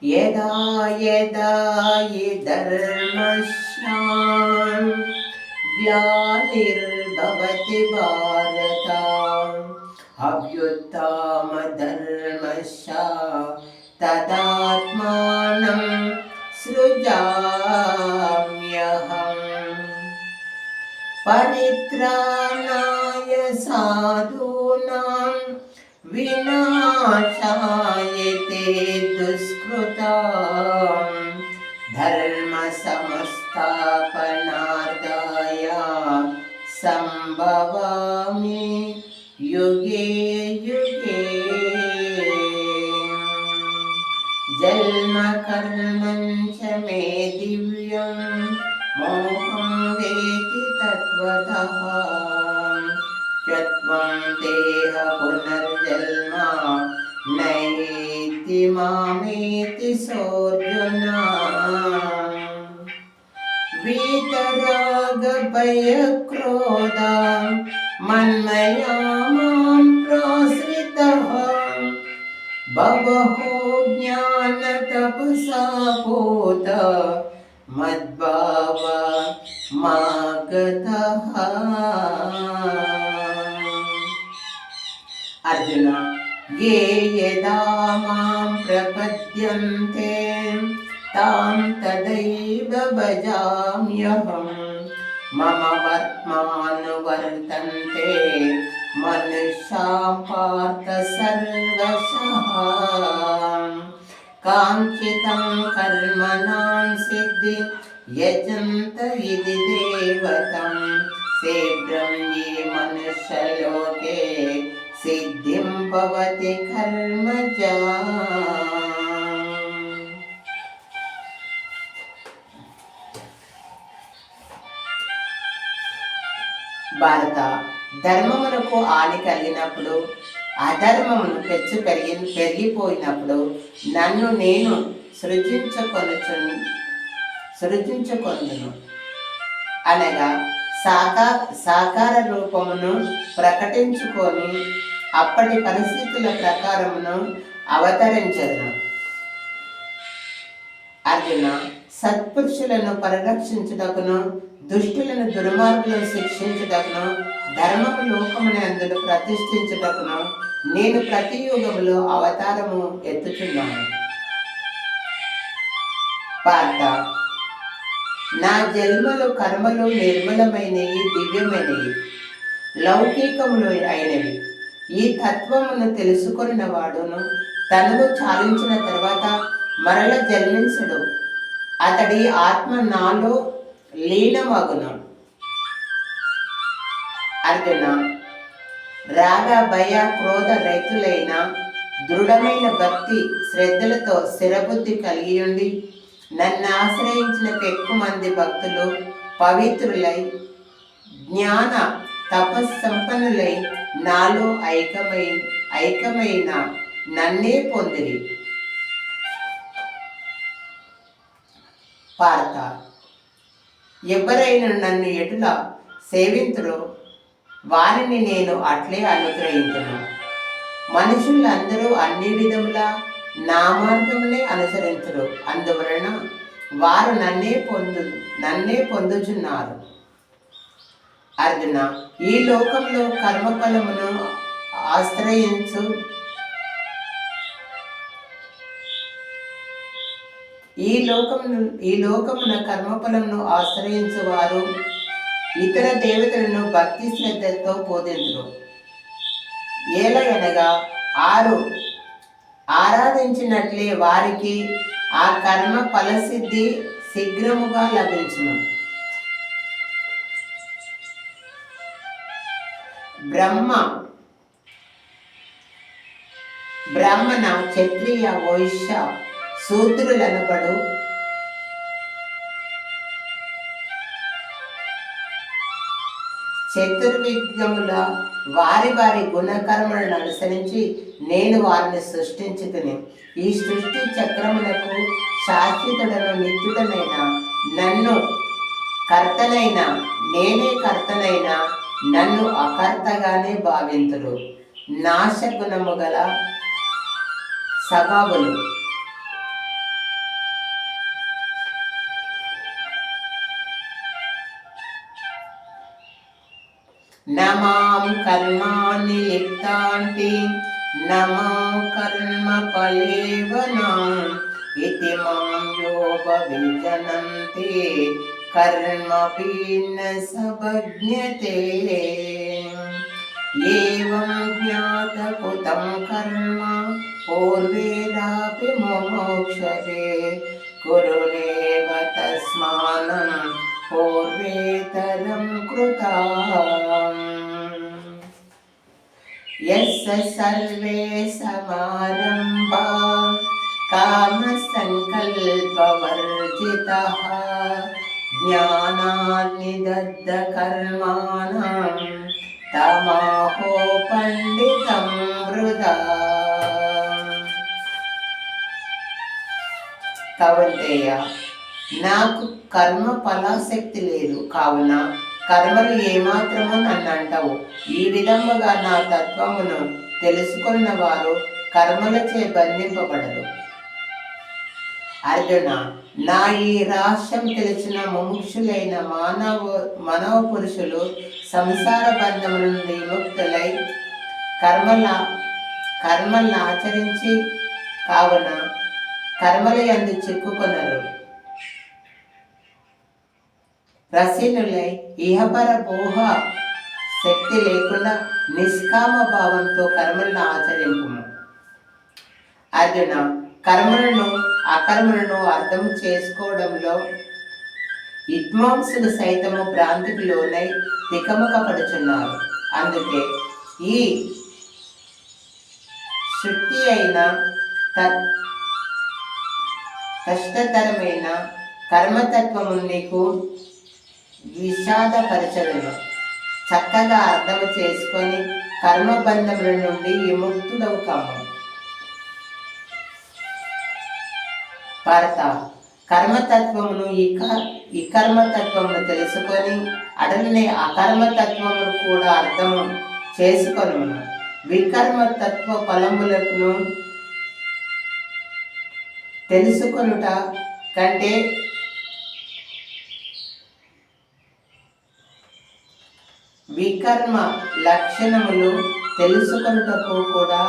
यदा यदा हि धर्मस्य ग्लानिर्भवति भारत अभ्युत्थानधर्मस्य तदात्मानं सृजाम्यहम् परित्राणाय साधूनां विनाशाय ते दुष्कृतां धर्म संस्थापनार्थाय संभवामि युगे युगे। जन्म कर्मं च मे दिव्यं मोहं वेति तत्त्वतः त्वं देह पुनर्जन्म नैति मामेति सोऽर्जुन। वीतरागभयक्रोधा मन्मया मां प्रसृतः बहवो ज्ञानतपसा भूत मद्भावा मागतः। अर्जुन ये यदा मां प्रपद्यन्ते तां तदैव भजाम्यहम् मम वर्त्मानुवर्तन्ते मनुष्यां पार्थ सर्वशः काङ्क्षितं कर्मणां सिद्धि यजन्त इति देवतं शीघ्रं ये मनुष्यलोके सिद्धिं भवति कर्मजा। భారత ధర్మమునకు హాని కలిగినప్పుడు అధర్మమును పెరిగిపోయినప్పుడు నన్ను నేను సృజించుకొనును అనగా సాకార రూపమును ప్రకటించుకొని అప్పటి పరిస్థితుల ప్రకారమును అవతరించదును. అర్జున సత్పురుషులను పరిరక్షించుటకును దుష్టులను దుర్మార్గులను శిక్షించుటకును ధర్మము లోకముని అందులో ప్రతిష్ఠించుటకును నేను ప్రతి యుగములో అవతారము ఎత్తుచున్నాను. పార్థ నా జన్మలు కర్మలు నిర్మలమైనవి, దివ్యమైనవి, లౌకికములు అయినవి. ఈ తత్వమును తెలుసుకొనిన వాడును తనను చాలించిన తర్వాత మరల జన్మించడు. అతడి ఆత్మ నాలో లీనమగును. అర్జున రాగ భయ క్రోధ రహితులైన దృఢమైన భక్తి శ్రద్ధలతో స్థిరబుద్ధి కలిగి ఉండి నన్ను ఆశ్రయించిన ఎక్కువ మంది భక్తులు పవిత్రులై జ్ఞాన తపస్సంపన్నులై నాలో ఐక్యమైన నన్నే పొందిరి. పార్థ ఎవరైనా నన్ను ఎటులా సేవింతురో వారిని నేను అట్లే అనుగ్రహించును. మనుషులందరూ అన్ని విధములా నా మార్గమునే అనుసరించురు. అందువలన వారు నన్నే పొందుచున్నారు. అర్జున ఈ లోకంలో కర్మఫలమును ఈ లోకమున కర్మఫలమును ఆశ్రయించు వారు ఇతర దేవతలను భక్తి శ్రద్ధతో పూజించురు. ఏలయనగా ఆరాధించినట్లే వారికి ఆ కర్మ ఫలసిద్ధి శీఘ్రముగా లభించును. బ్రాహ్మణ క్షత్రియ వైశ్య శూద్రులనబడు చతుర్విధముల వారి వారి గుణకర్మలను అనుసరించి నేను వారిని సృష్టించుకుని ఈ సృష్టి చక్రమునకు శాశ్వతుడను నిత్యుడనైన నన్ను నేనే కర్తనైన నన్ను అకర్తగానే భావింతురు. నాశగుణము గల సగావులు నమాం కర్మాణి లిప్తాంటి నమో కర్మ ఫలేవనాం ఇతి మాం యోపవిజనంతి కర్మభిన్న సభజ్ఞతే ఏవం జ్ఞాతకృతం కర్మ పూర్వేరాపి ముముక్షతే కురురేవ తస్మానం పూర్వేతరం కృతాం యస్య సర్వే సమారంభా కామ సంకల్పవర్జితః జ్ఞానాన్నిదగ్ధ కర్మాణం తమాహో పండితం వృధా. కౌంతేయ, నాకు కర్మ ఫలాసక్తి లేదు, కావున కర్మలు ఏమాత్రము నన్ను అంటవు. ఈ విధముగా నా తత్వమును తెలుసుకున్న వారు కర్మలచే బంధింపబడరు. అర్జున, నా ఈ రహస్యం తెలిసిన ముముక్షులైన మానవ పురుషులు సంసార బంధముల నుండి విముక్తులై కర్మలను ఆచరించి కావున కర్మల యందు చిక్కుకొనరు. రసీనులై ఇహపర భోహ శక్తి లేకుండా నిష్కామ భావంతో కర్మలను ఆచరింపుము. అర్జున, కర్మలను అకర్మలను అర్థం చేసుకోవడంలో విద్వాంసులు సైతము భ్రాంతికి లోనై తికమకపడుచున్నారు. అందుకే ఈ శృతి అయిన కష్టతరమైన కర్మతత్వము నీకు విషాదపరచలను. చక్కగా అర్థం చేసుకొని కర్మబంధముల నుండి విముక్తుడవు కమ్ము. భరత, కర్మతత్వమును ఈ కర్మతత్వమును తెలుసుకొని అడలనే అకర్మతత్వమును కూడా అర్థము చేసుకొను. వికర్మతత్వ ఫలములను తెలుసుకొనుట కంటే వికర్మ లక్షణములు తెలుసుకొనుటకు కూడా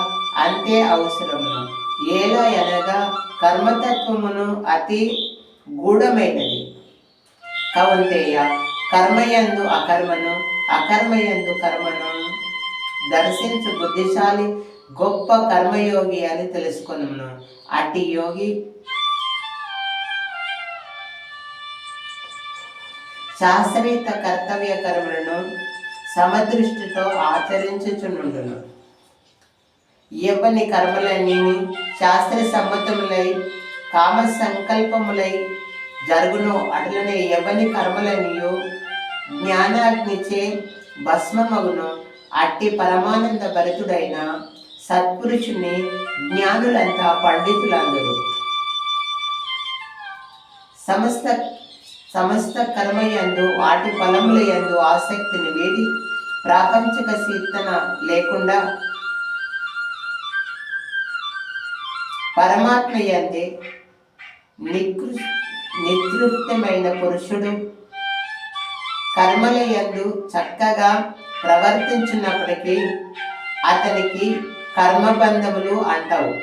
అంతే అవసరము. ఎలా అనగా కర్మతత్వమును అతి గూఢమైనది. కౌంతేయ, కర్మయందు అకర్మను, అకర్మయందు కర్మను దర్శించు బుద్ధిశాలి గొప్ప కర్మయోగి అని తెలుసుకొనును. అట్టి యోగి శాస్త్రీయ కర్తవ్య కర్మలను సమదృష్టితో ఆచరించుచుండును. ఎవని కర్మలన్నీ శాస్త్ర సమ్మతములై కామ సంకల్పములై జరుగును, అట్లనే ఎవని కర్మలనియో జ్ఞానాగ్నిచే భస్మమగును. అట్టి పరమానంద భరితుడైన సత్పురుషుని జ్ఞానులంతా పండితులందరూ. సమస్త కర్మయందు వాటి ఫలముల యందు ఆసక్తిని వీడి ప్రాపంచిక చింతన లేకుండా పరమాత్మ యందే నితృప్తమైన పురుషుడు కర్మల యందు చక్కగా ప్రవర్తించినప్పటికీ అతనికి కర్మబంధములు అంటవు.